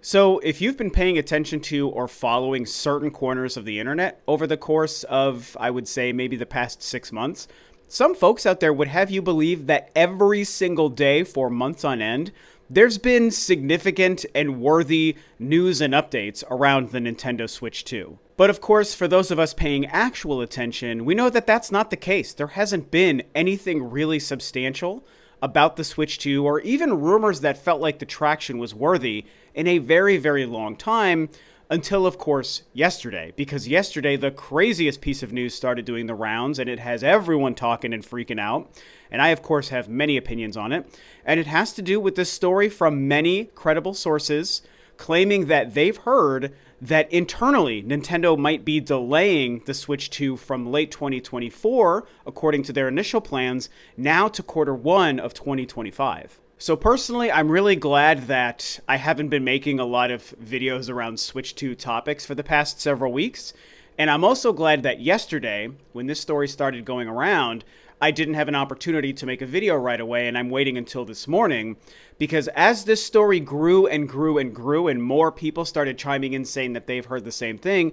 So, if you've been paying attention to or following certain corners of the internet over the course of, I would say, maybe the past 6 months, some folks out there would have you believe that every single day for months on end, there's been significant and worthy news and updates around the Nintendo Switch 2. But of course, for those of us paying actual attention, we know that that's not the case. There hasn't been anything really substantial about the Switch 2, or even rumors that felt like the traction was worthy in a very, very long time, until, of course, yesterday. Because yesterday, the craziest piece of news started doing the rounds, and it has everyone talking and freaking out. And I, of course, have many opinions on it. And it has to do with this story from many credible sources claiming that they've heard that internally Nintendo might be delaying the Switch 2 from late 2024, according to their initial plans, now to Q1 of 2025. So personally, I'm really glad that I haven't been making a lot of videos around Switch 2 topics for the past several weeks. And I'm also glad that yesterday, when this story started going around, I didn't have an opportunity to make a video right away, and I'm waiting until this morning, because as this story grew and grew and grew, and more people started chiming in saying that they've heard the same thing,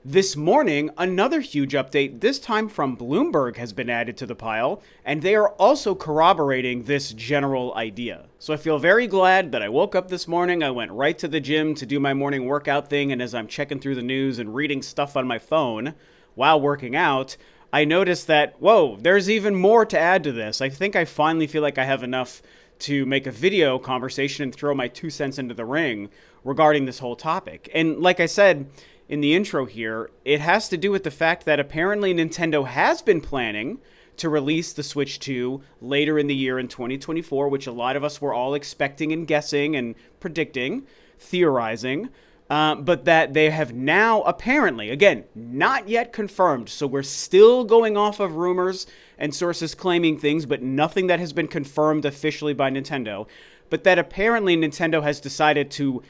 this morning, another huge update, this time from Bloomberg, has been added to the pile, and they are also corroborating this general idea. So I feel very glad that I woke up this morning, I went right to the gym to do my morning workout thing, and as I'm checking through the news and reading stuff on my phone while working out, I noticed that, whoa, there's even more to add to this. I think I finally feel like I have enough to make a video conversation and throw my 2 cents into the ring regarding this whole topic. And like I said in the intro here, it has to do with the fact that apparently Nintendo has been planning to release the Switch 2 later in the year in 2024, which a lot of us were all expecting and guessing and predicting, theorizing. But that they have now apparently, again, not yet confirmed, so we're still going off of rumors and sources claiming things, but nothing that has been confirmed officially by Nintendo, but that apparently Nintendo has decided to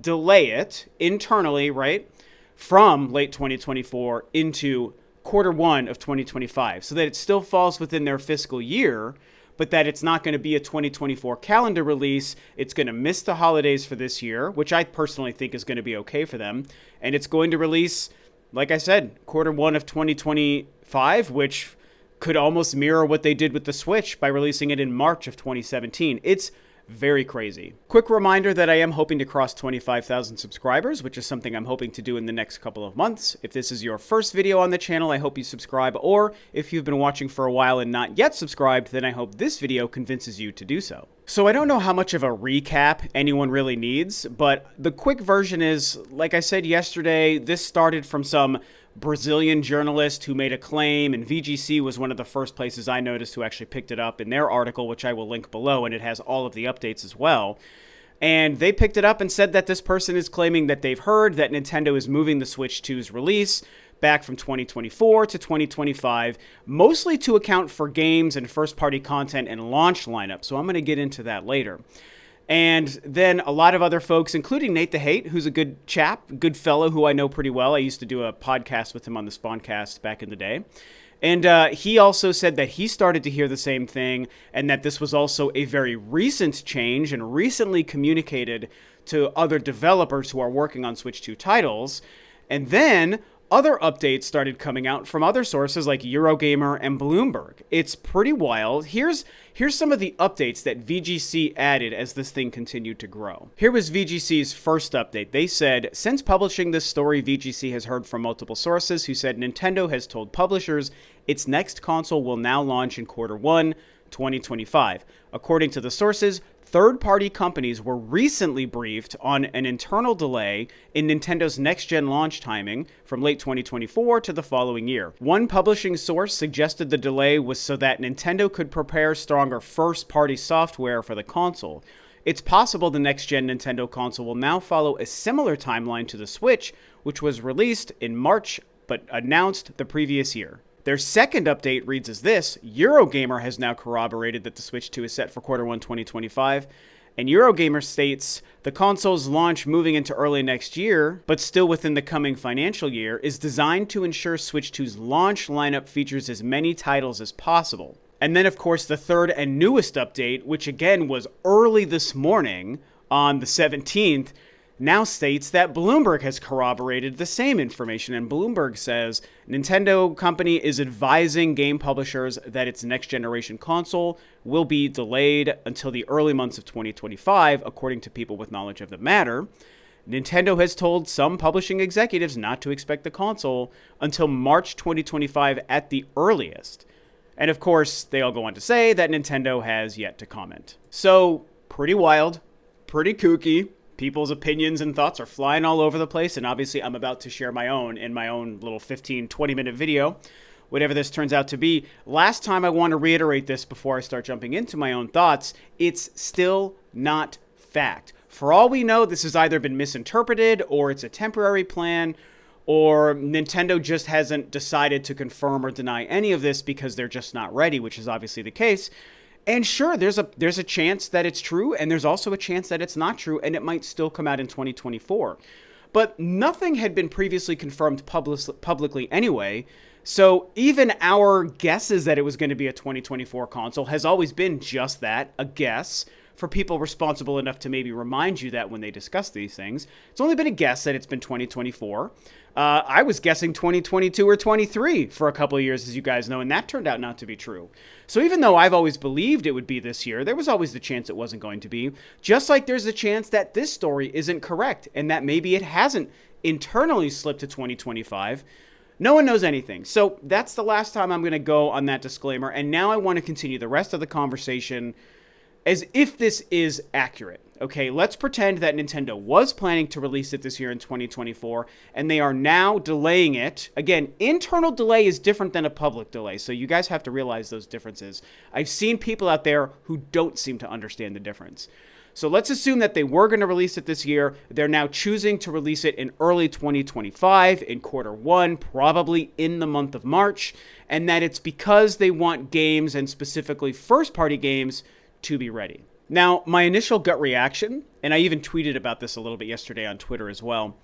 delay it internally, right, from late 2024 into Q1 of 2025, so that it still falls within their fiscal year, but that it's not going to be a 2024 calendar release. It's going to miss the holidays for this year, which I personally think is going to be okay for them. And it's going to release, like I said, Q1 of 2025, which could almost mirror what they did with the Switch by releasing it in March of 2017. It's very crazy. Quick reminder that I am hoping to cross 25,000 subscribers, which is something I'm hoping to do in the next couple of months. If this is your first video on the channel, I hope you subscribe, or if you've been watching for a while and not yet subscribed, then I hope this video convinces you to do so. So I don't know how much of a recap anyone really needs, but the quick version is, like I said yesterday, this started from some Brazilian journalist who made a claim, and VGC was one of the first places I noticed who actually picked it up in their article, which I will link below, and it has all of the updates as well. And they picked it up and said that this person is claiming that they've heard that Nintendo is moving the Switch 2's release back from 2024 to 2025, mostly to account for games and first-party content and launch lineup. So I'm going to get into that later. And then a lot of other folks, including Nate the Hate, who's a good chap, good fellow who I know pretty well. I used to do a podcast with him on the Spawncast back in the day. And he also said that he started to hear the same thing, and that this was also a very recent change and recently communicated to other developers who are working on Switch 2 titles. And then other updates started coming out from other sources like Eurogamer and Bloomberg. It's pretty wild. Here's some of the updates that VGC added as this thing continued to grow. Here was VGC's first update. They said, since publishing this story, VGC has heard from multiple sources who said Nintendo has told publishers its next console will now launch in Q1 2025. According to the sources, third-party companies were recently briefed on an internal delay in Nintendo's next-gen launch timing from late 2024 to the following year. One publishing source suggested the delay was so that Nintendo could prepare stronger first-party software for the console. It's possible the next-gen Nintendo console will now follow a similar timeline to the Switch, which was released in March but announced the previous year. Their second update reads as this: Eurogamer has now corroborated that the Switch 2 is set for Q1 2025, and Eurogamer states the console's launch moving into early next year, but still within the coming financial year, is designed to ensure Switch 2's launch lineup features as many titles as possible. And then, of course, the third and newest update, which again was early this morning on the 17th, now states that Bloomberg has corroborated the same information. And Bloomberg says Nintendo company is advising game publishers that its next generation console will be delayed until the early months of 2025, according to people with knowledge of the matter. Nintendo has told some publishing executives not to expect the console until March 2025 at the earliest. And of course, they all go on to say that Nintendo has yet to comment. So, pretty wild, pretty kooky. People's opinions and thoughts are flying all over the place, and obviously I'm about to share my own in my own little 15-20 minute video, whatever this turns out to be. Last time, I want to reiterate this before I start jumping into my own thoughts, it's still not fact. For all we know, this has either been misinterpreted, or it's a temporary plan, or Nintendo just hasn't decided to confirm or deny any of this because they're just not ready, which is obviously the case. And sure, there's a chance that it's true, and there's also a chance that it's not true, and it might still come out in 2024. But nothing had been previously confirmed publicly anyway, so even our guesses that it was going to be a 2024 console has always been just that, a guess, for people responsible enough to maybe remind you that when they discuss these things. It's only been a guess that it's been 2024. I was guessing 2022 or 23 for a couple of years, as you guys know, and that turned out not to be true. So even though I've always believed it would be this year, there was always the chance it wasn't going to be, just like there's a chance that this story isn't correct and that maybe it hasn't internally slipped to 2025. No one knows anything. So that's the last time I'm going to go on that disclaimer, and now I want to continue the rest of the conversation as if this is accurate. Okay, let's pretend that Nintendo was planning to release it this year in 2024, and they are now delaying it. Again, internal delay is different than a public delay, so you guys have to realize those differences. I've seen people out there who don't seem to understand the difference. So let's assume that they were going to release it this year. They're now choosing to release it in early 2025, in Q1, probably in the month of March, and that it's because they want games, and specifically first-party games, to be ready. Now, my initial gut reaction, and I even tweeted about this a little bit yesterday on Twitter as well,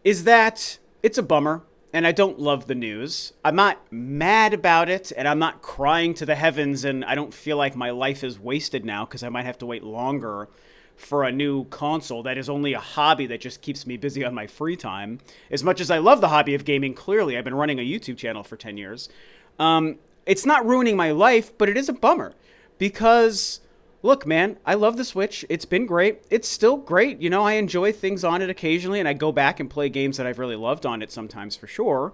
is that it's a bummer, and I don't love the news. I'm not mad about it, and I'm not crying to the heavens, and I don't feel like my life is wasted now because I might have to wait longer for a new console that is only a hobby that just keeps me busy on my free time. As much as I love the hobby of gaming, clearly, I've been running a YouTube channel for 10 years. It's not ruining my life, but it is a bummer because... look, man, I love the Switch. It's been great. It's still great. You know, I enjoy things on it occasionally, and I go back and play games that I've really loved on it sometimes for sure.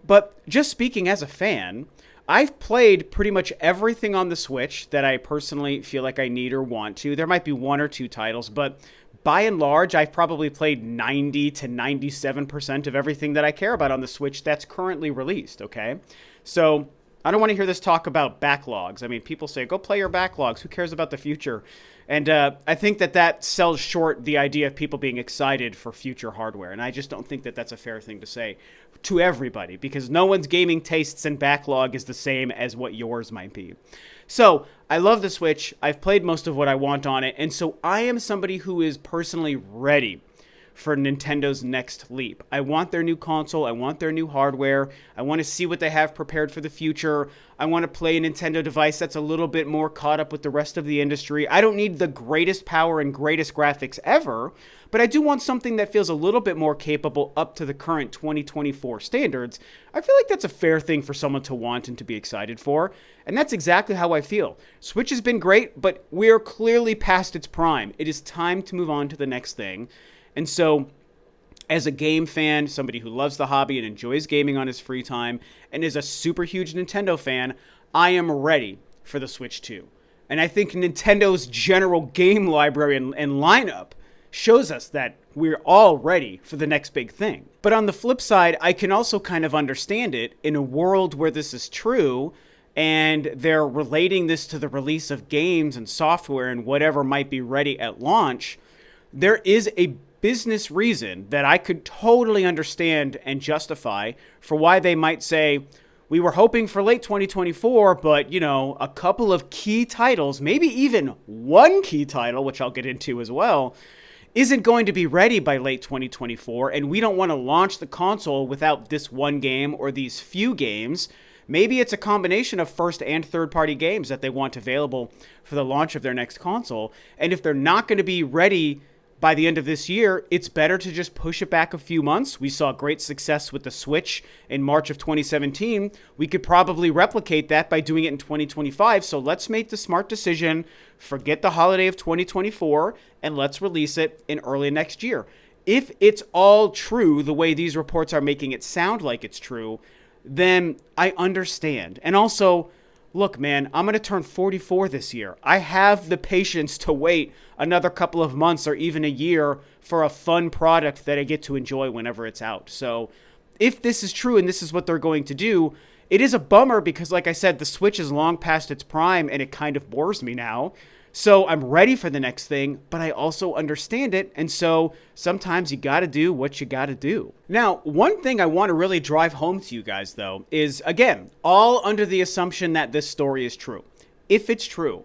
But just speaking as a fan, I've played pretty much everything on the Switch that I personally feel like I need or want to. There might be one or two titles, but by and large, I've probably played 90 to 97% of everything that I care about on the Switch that's currently released, okay? So I don't want to hear this talk about backlogs. I mean, people say, go play your backlogs. Who cares about the future? And I think that sells short the idea of people being excited for future hardware. And I just don't think that that's a fair thing to say to everybody, because no one's gaming tastes and backlog is the same as what yours might be. So I love the Switch. I've played most of what I want on it. And so I am somebody who is personally ready for Nintendo's next leap. I want their new console. I want their new hardware. I want to see what they have prepared for the future. I want to play a Nintendo device that's a little bit more caught up with the rest of the industry. I don't need the greatest power and greatest graphics ever, but I do want something that feels a little bit more capable up to the current 2024 standards. I feel like that's a fair thing for someone to want and to be excited for, and that's exactly how I feel. Switch has been great, but we're clearly past its prime. It is time to move on to the next thing. And so, as a game fan, somebody who loves the hobby and enjoys gaming on his free time, and is a super huge Nintendo fan, I am ready for the Switch 2. And I think Nintendo's general game library and lineup shows us that we're all ready for the next big thing. But on the flip side, I can also kind of understand it in a world where this is true, and they're relating this to the release of games and software and whatever might be ready at launch. There is a business reason that I could totally understand and justify for why they might say, we were hoping for late 2024, but, you know, a couple of key titles, maybe even one key title, which I'll get into as well, isn't going to be ready by late 2024, and we don't want to launch the console without this one game or these few games. Maybe it's a combination of first and third-party games that they want available for the launch of their next console, and if they're not going to be ready by the end of this year, it's better to just push it back a few months. We saw great success with the Switch in March of 2017. We could probably replicate that by doing it in 2025. So let's make the smart decision, forget the holiday of 2024, and let's release it in early next year. If it's all true, the way these reports are making it sound like it's true, then I understand. And also, look, man, I'm going to turn 44 this year. I have the patience to wait another couple of months or even a year for a fun product that I get to enjoy whenever it's out. So if this is true and this is what they're going to do, it is a bummer because, like I said, the Switch is long past its prime and it kind of bores me now. So I'm ready for the next thing, but I also understand it. And so sometimes you got to do what you got to do. Now, one thing I want to really drive home to you guys, though, is, again, all under the assumption that this story is true. If it's true,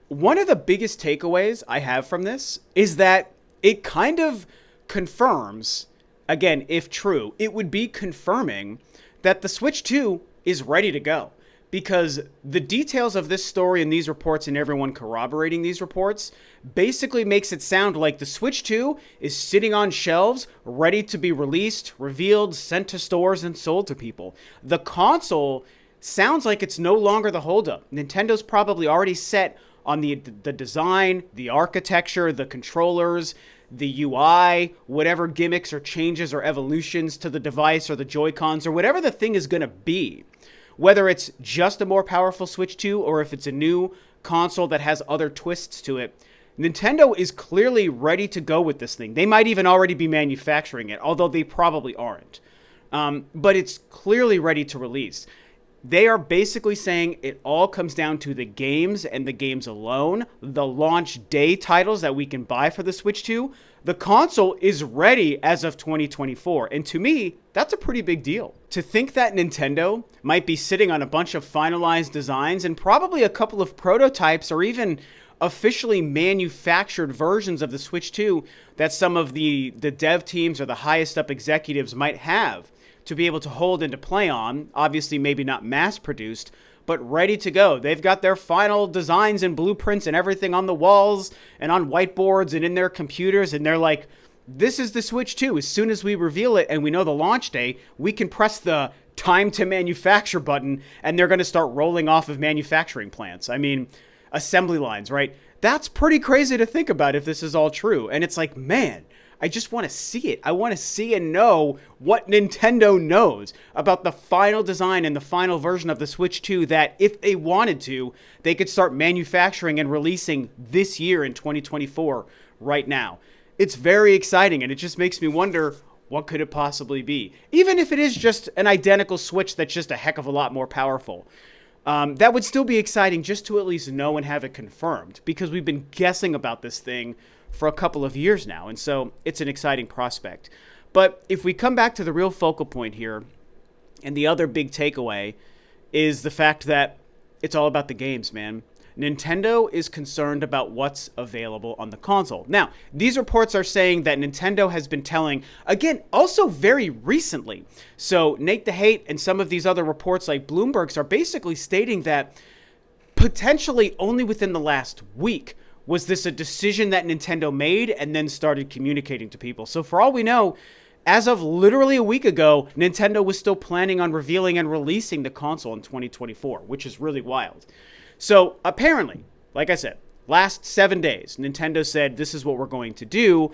one of the biggest takeaways I have from this is that it kind of confirms, again, if true, it would be confirming that the Switch 2 is ready to go. Because the details of this story and these reports and everyone corroborating these reports basically makes it sound like the Switch 2 is sitting on shelves, ready to be released, revealed, sent to stores, and sold to people. The console sounds like it's no longer the holdup. Nintendo's probably already set on the design, the architecture, the controllers, the UI, whatever gimmicks or changes or evolutions to the device or the Joy-Cons or whatever the thing is going to be. Whether it's just a more powerful Switch 2 or if it's a new console that has other twists to it, Nintendo is clearly ready to go with this thing. They might even already be manufacturing it, although they probably aren't. But it's clearly ready to release. They are basically saying it all comes down to the games and the games alone, the launch day titles that we can buy for the Switch 2. The console is ready as of 2024. And to me, that's a pretty big deal. To think that Nintendo might be sitting on a bunch of finalized designs and probably a couple of prototypes or even officially manufactured versions of the Switch 2 that some of the dev teams or the highest up executives might have to be able to hold and to play on, obviously maybe not mass produced, but ready to go. They've got their final designs and blueprints and everything on the walls and on whiteboards and in their computers, and they're like, this is the Switch 2. As soon as we reveal it and we know the launch day, we can press the time to manufacture button and they're going to start rolling off of manufacturing plants. I mean, assembly lines, right? That's pretty crazy to think about if this is all true. And it's like, man, I just want to see it. I want to see and know what Nintendo knows about the final design and the final version of the Switch 2 that, if they wanted to, they could start manufacturing and releasing this year in 2024 right now. It's very exciting, and it just makes me wonder, what could it possibly be? Even if it is just an identical Switch that's just a heck of a lot more powerful. That would still be exciting just to at least know and have it confirmed, because we've been guessing about this thing for a couple of years now, and so it's an exciting prospect. But if we come back to the real focal point here, and the other big takeaway is the fact that it's all about the games, man. Nintendo is concerned about what's available on the console. Now, these reports are saying that Nintendo has been telling, again, also very recently. So Nate the Hate and some of these other reports like Bloomberg's are basically stating that potentially only within the last week was this a decision that Nintendo made and then started communicating to people. So for all we know, as of literally a week ago, Nintendo was still planning on revealing and releasing the console in 2024, which is really wild. So apparently, like I said, last 7 days, Nintendo said this is what we're going to do,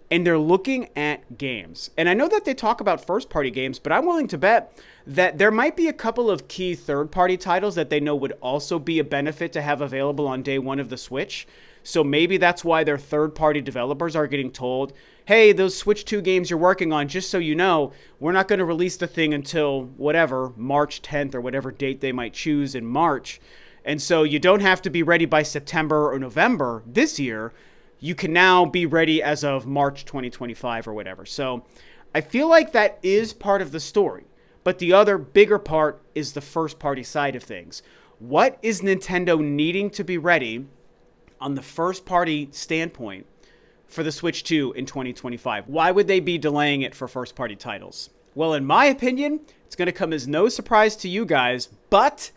and they're looking at games. And I know that they talk about first-party games, but I'm willing to bet that there might be a couple of key third-party titles that they know would also be a benefit to have available on day one of the Switch. So maybe that's why their third-party developers are getting told, hey, those Switch 2 games you're working on, just so you know, we're not going to release the thing until whatever, March 10th or whatever date they might choose in March. And so you don't have to be ready by September or November this year. You can now be ready as of March 2025 or whatever. So I feel like that is part of the story. But the other bigger part is the first-party side of things. What is Nintendo needing to be ready on the first-party standpoint for the Switch 2 in 2025? Why would they be delaying it for first-party titles? Well, in my opinion, it's going to come as no surprise to you guys, but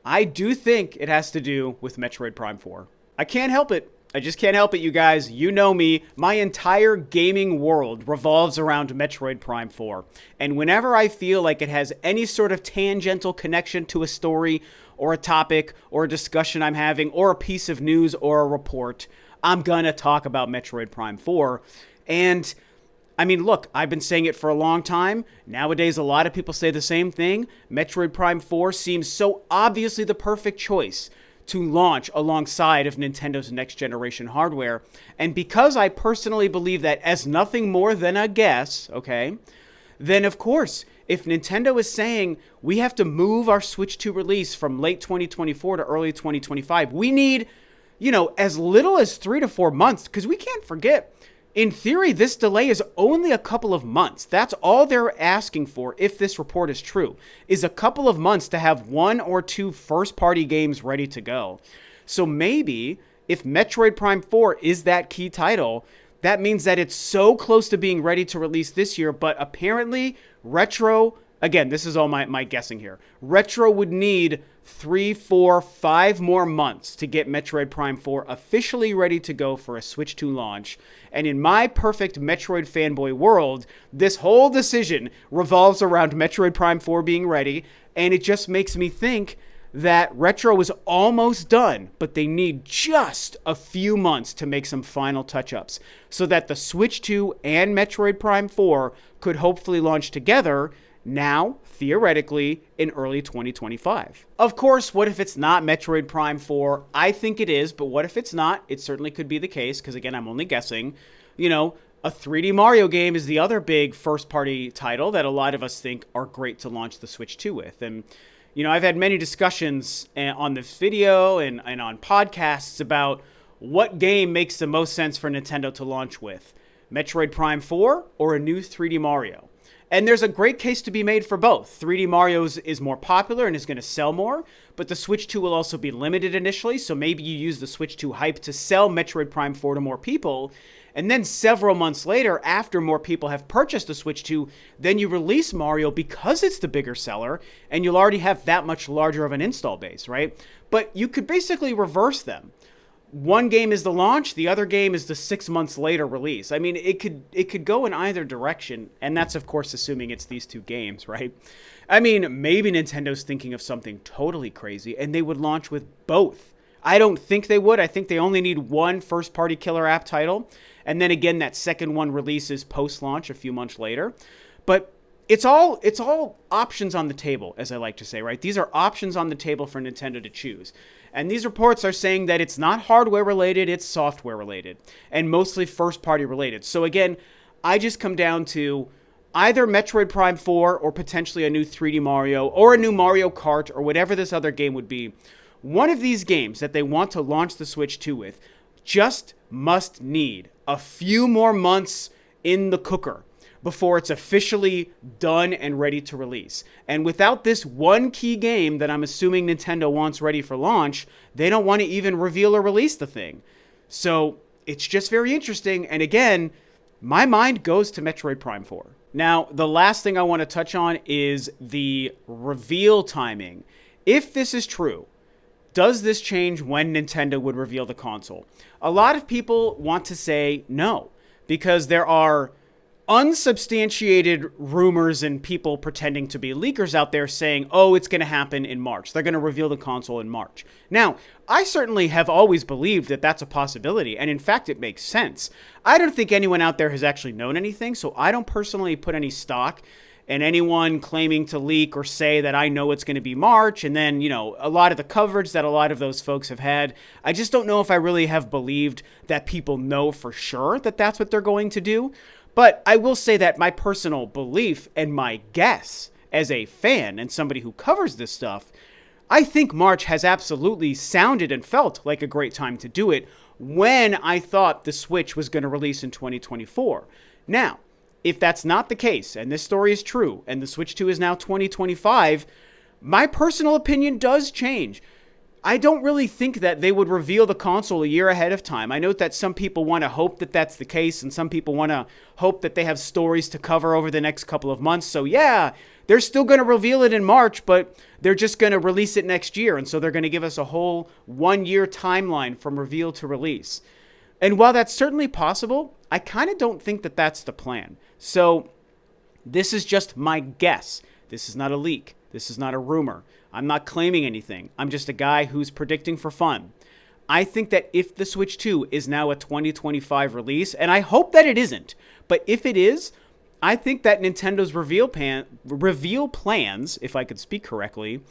I do think it has to do with Metroid Prime 4. I can't help it. I just can't help it, you guys. You know me. My entire gaming world revolves around Metroid Prime 4. And whenever I feel like it has any sort of tangential connection to a story or a topic or a discussion I'm having or a piece of news or a report, I'm gonna talk about Metroid Prime 4. And I mean, look, I've been saying it for a long time. Nowadays, a lot of people say the same thing. Metroid Prime 4 seems so obviously the perfect choice to launch alongside of Nintendo's next generation hardware. And because I personally believe that as nothing more than a guess, okay, then of course, if Nintendo is saying we have to move our Switch 2 release from late 2024 to early 2025, we need, as little as 3 to 4 months, because we can't forget, in theory, this delay is only a couple of months. That's all they're asking for, if this report is true, is a couple of months to have 1 or 2 first-party games ready to go. So maybe, if Metroid Prime 4 is that key title, that means that it's so close to being ready to release this year, but apparently, Retro, again, this is all my guessing here, Retro would need 3, 4, 5 more months to get Metroid Prime 4 officially ready to go for a Switch 2 launch. And in my perfect Metroid fanboy world, this whole decision revolves around Metroid Prime 4 being ready, and it just makes me think that Retro is almost done, but they need just a few months to make some final touch-ups so that the Switch 2 and Metroid Prime 4 could hopefully launch together now, theoretically, in early 2025. Of course, what if it's not Metroid Prime 4? I think it is, but what if it's not? It certainly could be the case, because again, I'm only guessing. A 3D Mario game is the other big first-party title that a lot of us think are great to launch the Switch 2 with. And, I've had many discussions on this video and on podcasts about what game makes the most sense for Nintendo to launch with. Metroid Prime 4 or a new 3D Mario? And there's a great case to be made for both. 3D Mario is more popular and is going to sell more, but the Switch 2 will also be limited initially, so maybe you use the Switch 2 hype to sell Metroid Prime 4 to more people, and then several months later, after more people have purchased the Switch 2, then you release Mario because it's the bigger seller, and you'll already have that much larger of an install base, right? But you could basically reverse them. One game is the launch, the other game is the 6 months later release. I mean, it could go in either direction, and that's of course assuming it's these two games, right? I mean, maybe Nintendo's thinking of something totally crazy, and they would launch with both. I don't think they would. I think they only need one first-party killer app title, and then again, that second one releases post-launch a few months later. But it's all options on the table, as I like to say, right? These are options on the table for Nintendo to choose. And these reports are saying that it's not hardware related, it's software related, and mostly first party related. So again, I just come down to either Metroid Prime 4 or potentially a new 3D Mario or a new Mario Kart or whatever this other game would be. One of these games that they want to launch the Switch 2 with just must need a few more months in the cooker before it's officially done and ready to release. And without this one key game that I'm assuming Nintendo wants ready for launch, they don't want to even reveal or release the thing. So it's just very interesting. And again, my mind goes to Metroid Prime 4. Now, the last thing I want to touch on is the reveal timing. If this is true, does this change when Nintendo would reveal the console? A lot of people want to say no, because there are unsubstantiated rumors and people pretending to be leakers out there saying, oh, it's going to happen in March. They're going to reveal the console in March. Now, I certainly have always believed that that's a possibility, and in fact, it makes sense. I don't think anyone out there has actually known anything, so I don't personally put any stock in anyone claiming to leak or say that I know it's going to be March, and then, a lot of the coverage that a lot of those folks have had, I just don't know if I really have believed that people know for sure that that's what they're going to do. But I will say that my personal belief and my guess as a fan and somebody who covers this stuff, I think March has absolutely sounded and felt like a great time to do it when I thought the Switch was going to release in 2024. Now, if that's not the case, and this story is true, and the Switch 2 is now 2025, my personal opinion does change. I don't really think that they would reveal the console a year ahead of time. I know that some people want to hope that that's the case, and some people want to hope that they have stories to cover over the next couple of months. So yeah, they're still going to reveal it in March, but they're just going to release it next year. And so they're going to give us a whole 1 year timeline from reveal to release. And while that's certainly possible, I kind of don't think that that's the plan. So this is just my guess. This is not a leak. This is not a rumor. I'm not claiming anything. I'm just a guy who's predicting for fun. I think that if the Switch 2 is now a 2025 release, and I hope that it isn't, but if it is, I think that Nintendo's reveal plans, if I could speak correctly,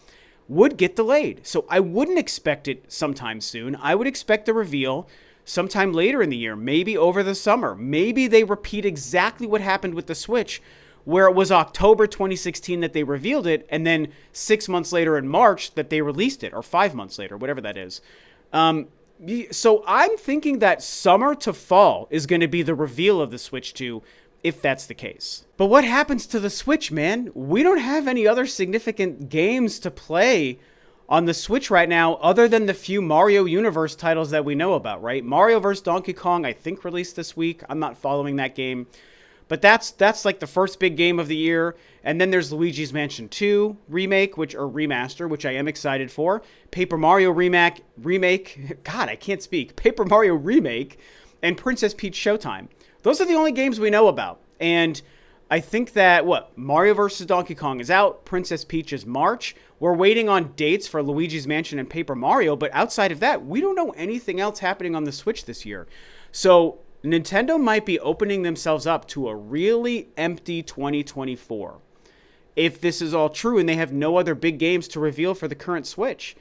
would get delayed. So I wouldn't expect it sometime soon. I would expect a reveal sometime later in the year, maybe over the summer. Maybe they repeat exactly what happened with the Switch, where it was October 2016 that they revealed it, and then 6 months later in March that they released it, or 5 months later, whatever that is. So I'm thinking that summer to fall is going to be the reveal of the Switch 2, if that's the case. But what happens to the Switch, man? We don't have any other significant games to play on the Switch right now other than the few Mario Universe titles that we know about, right? Mario vs. Donkey Kong, I think, released this week. I'm not following that game. But that's like the first big game of the year. And then there's Luigi's Mansion 2 remake, or remaster, which I am excited for. Paper Mario remake. God, I can't speak. Paper Mario remake and Princess Peach Showtime. Those are the only games we know about. And I think that, Mario vs. Donkey Kong is out. Princess Peach is March. We're waiting on dates for Luigi's Mansion and Paper Mario. But outside of that, we don't know anything else happening on the Switch this year. So Nintendo might be opening themselves up to a really empty 2024. If this is all true and they have no other big games to reveal for the current Switch.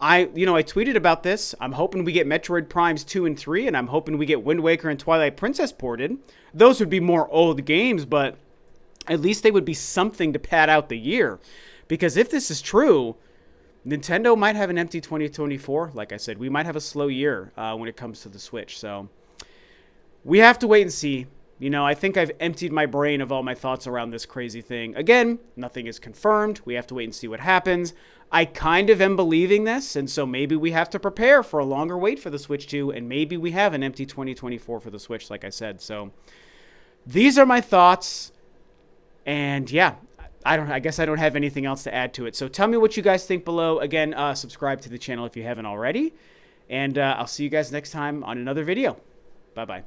I tweeted about this. I'm hoping we get Metroid Primes 2 and 3, and I'm hoping we get Wind Waker and Twilight Princess ported. Those would be more old games, but at least they would be something to pad out the year. Because if this is true, Nintendo might have an empty 2024. Like I said, we might have a slow year when it comes to the Switch. So we have to wait and see. I think I've emptied my brain of all my thoughts around this crazy thing. Again, nothing is confirmed. We have to wait and see what happens. I kind of am believing this, and so maybe we have to prepare for a longer wait for the Switch 2, and maybe we have an empty 2024 for the Switch, like I said. So these are my thoughts, and yeah, I guess I don't have anything else to add to it. So tell me what you guys think below. Again, subscribe to the channel if you haven't already, and I'll see you guys next time on another video. Bye-bye.